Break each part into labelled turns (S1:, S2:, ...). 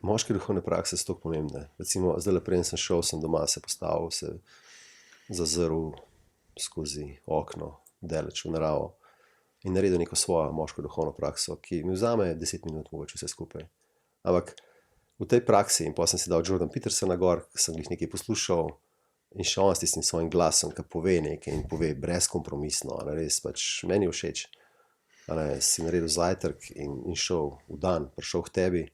S1: Moške duhovne prakse so tako pomembne. Recimo, zdaj preden sem šel, sem doma se postavil, se zazrl skozi okno, daleč v naravo in naredil neko svojo moško duhovno prakso, ki mi vzame 10 minut mogoče vse skupaj. Ampak v tej praksi, in potem sem si dal Jordan Petersona gor, sem jih nekaj poslušal in še on s tistim svojim glasom, ki pove nekaj in pove brezkompromisno, res pač meni je všeč. Si naredil zajtrk in šel v dan, prišel k tebi,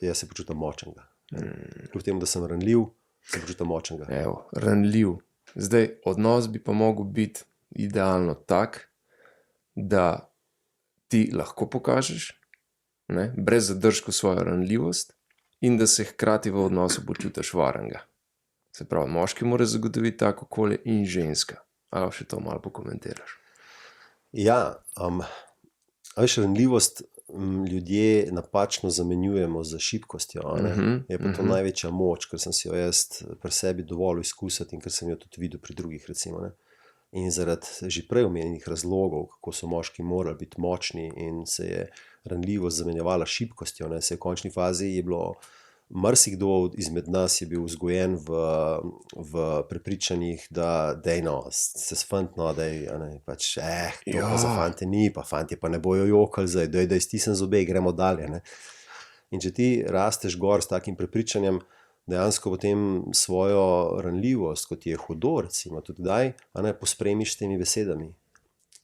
S1: jaz se počutim močnega. Kljub temu, da sem ranljiv, se počutim močnega.
S2: Evo, ranljiv. Zdaj, odnos bi pa mogel biti idealno tak, da ti lahko pokažeš, brez zadržkov svojo ranljivost in da se hkrati v odnosu počutiš varnega. Se pravi, moški mora zagotoviti tako okolje in ženska. Ali še to malo pokomentiraš?
S1: Ja, veš, ranljivost ljudje napačno zamenjujemo z šibkostjo. Je pa to največja moč, ker sem si jo jaz pri sebi dovolj izkusiti in ker sem jo tudi videl pri drugih, recimo. In zaradi že prej omenjenih razlogov, kako so moški morali biti močni in se je ranljivost zamenjevala s šibkostjo, se je v končni fazi je bilo, marsikdo izmed nas je bil vzgojen v prepričanjih, da dejno, se sfantno, pač, to pa za fante ni, pa fantje pa ne bojo jokali zdaj, daj stisnem zobe, gremo dalje. In če ti rasteš gor s takim prepričanjem, dejansko potem svojo ranljivost, kot je hudo, recimo, tudi daj, pospremiš s temi besedami.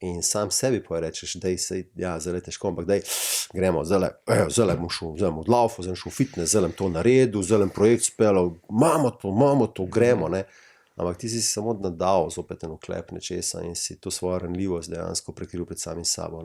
S1: In sam sebi rečeš, daj se, zdaj je težko, ampak daj, gremo, zdaj bom šel, zdaj bom odlaufal, zdaj bom šel v fitness, zdaj bom to naredil, zdaj bom projekt speljal, imamo to, gremo, Ampak ti si samo nadal zopet en oklep nečesa in si to svojo ranljivost dejansko prekril pred samim sabo,